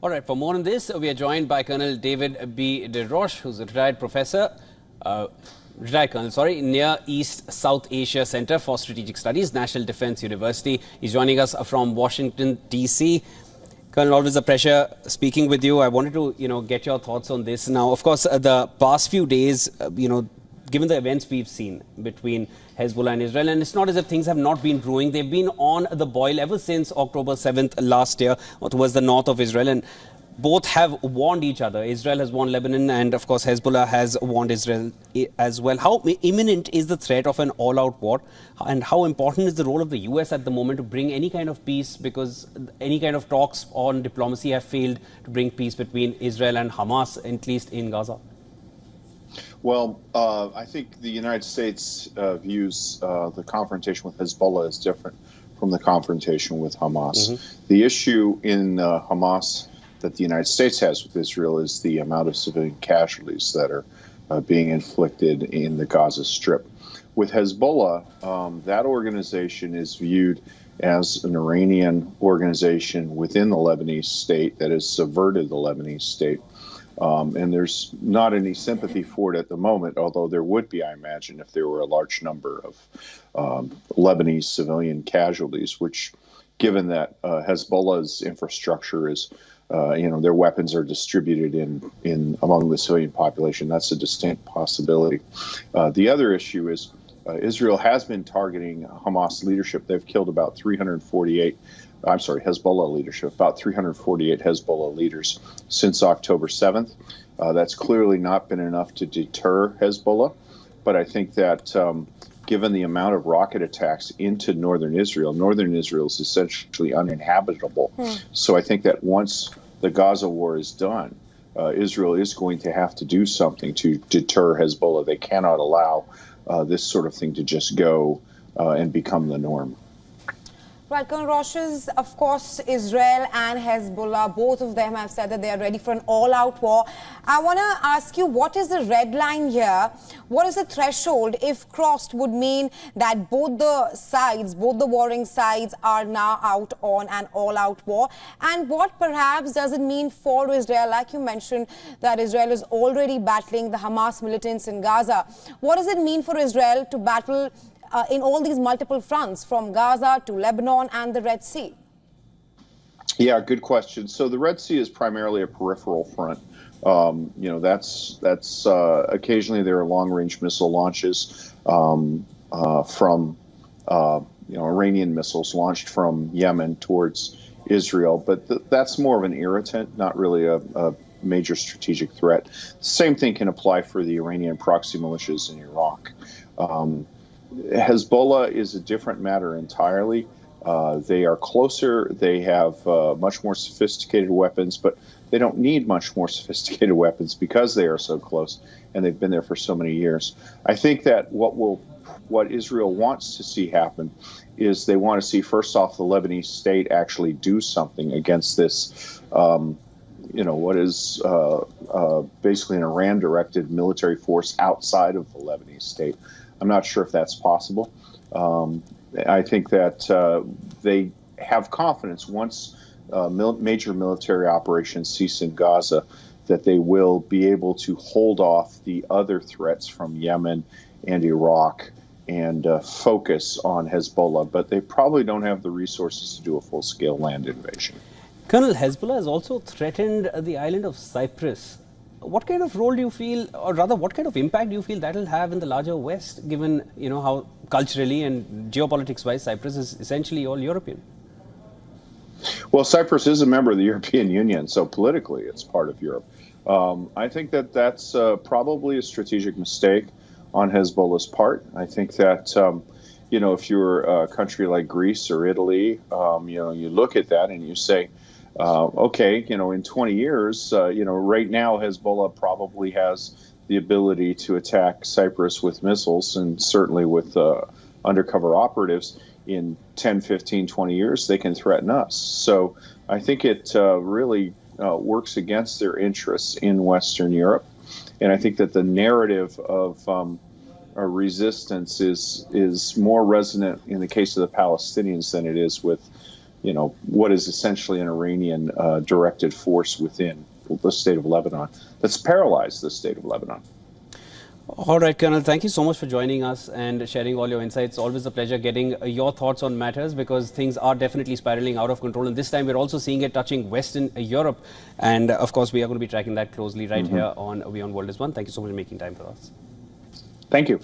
All right, for more on this, we are joined by Colonel David B. DeRoche, who's a retired professor, Near East South Asia Center for Strategic Studies, National Defense University. He's joining us from Washington, D.C. Colonel, always a pleasure speaking with you. I wanted to, get your thoughts on this. Now, of course, the past few days, given the events we've seen between Hezbollah and Israel, and it's not as if things have not been brewing. They've been on the boil ever since October 7th last year towards the north of Israel, and both have warned each other. Israel has warned Lebanon, and of course Hezbollah has warned Israel as well. How imminent is the threat of an all-out war, and how important is the role of the US at the moment to bring any kind of peace, because any kind of talks on diplomacy have failed to bring peace between Israel and Hamas, at least in Gaza? Well, I think the United States views the confrontation with Hezbollah as different from the confrontation with Hamas. The issue in Hamas that the United States has with Israel is the amount of civilian casualties that are being inflicted in the Gaza Strip. With Hezbollah, that organization is viewed as an Iranian organization within the Lebanese state that has subverted the Lebanese state. And there's not any sympathy for it at the moment, although there would be, I imagine, if there were a large number of Lebanese civilian casualties, which, given that Hezbollah's infrastructure is, their weapons are distributed in among the civilian population, that's a distinct possibility. The other issue is Israel has been targeting Hamas leadership. They've killed about Hezbollah leadership, about 348 Hezbollah leaders since October 7th. That's clearly not been enough to deter Hezbollah. But I think that given the amount of rocket attacks into northern Israel is essentially uninhabitable. So I think that once the Gaza war is done, Israel is going to have to do something to deter Hezbollah. They cannot allow this sort of thing to just go and become the norm. Right, Colonel Roches, of course, Israel and Hezbollah, both of them have said that they are ready for an all-out war. I want to ask you, what is the red line here? What is the threshold, if crossed, would mean that both the sides, both the warring sides, are now out on an all-out war? And what perhaps does it mean for Israel? Like you mentioned, that Israel is already battling the Hamas militants in Gaza. What does it mean for Israel to battle in all these multiple fronts, from Gaza to Lebanon and the Red Sea? Yeah, good question. So the Red Sea is primarily a peripheral front. That's occasionally there are long-range missile launches from Iranian missiles launched from Yemen towards Israel, but that's more of an irritant, not really a major strategic threat. Same thing can apply for the Iranian proxy militias in Iraq. Hezbollah is a different matter entirely. They are closer. They have much more sophisticated weapons, but they don't need much more sophisticated weapons because they are so close and they've been there for so many years. I think that what Israel wants to see happen is they want to see, first off, the Lebanese state actually do something against this, what is basically an Iran-directed military force outside of the Lebanese state. I'm not sure if that's possible. I think that they have confidence once major military operations cease in Gaza that they will be able to hold off the other threats from Yemen and Iraq and focus on Hezbollah. But they probably don't have the resources to do a full-scale land invasion. Colonel, Hezbollah has also threatened the island of Cyprus. What kind of role do you feel, or rather, what kind of impact do you feel that will have in the larger West, given how culturally and geopolitics-wise Cyprus is essentially all European? Well, Cyprus is a member of the European Union, so politically it's part of Europe. I think that that's probably a strategic mistake on Hezbollah's part. I think that if you're a country like Greece or Italy, you look at that and you say, in 20 years, right now Hezbollah probably has the ability to attack Cyprus with missiles, and certainly with undercover operatives. In 10, 15, 20 years, they can threaten us. So I think it really works against their interests in Western Europe. And I think that the narrative of resistance is more resonant in the case of the Palestinians than it is with what is essentially an Iranian directed force within the state of Lebanon that's paralyzed the state of Lebanon. All right, Colonel, thank you so much for joining us and sharing all your insights. Always a pleasure getting your thoughts on matters, because things are definitely spiraling out of control. And this time we're also seeing it touching Western Europe. And of course, we are going to be tracking that closely right here on WION World is One. Thank you so much for making time for us. Thank you.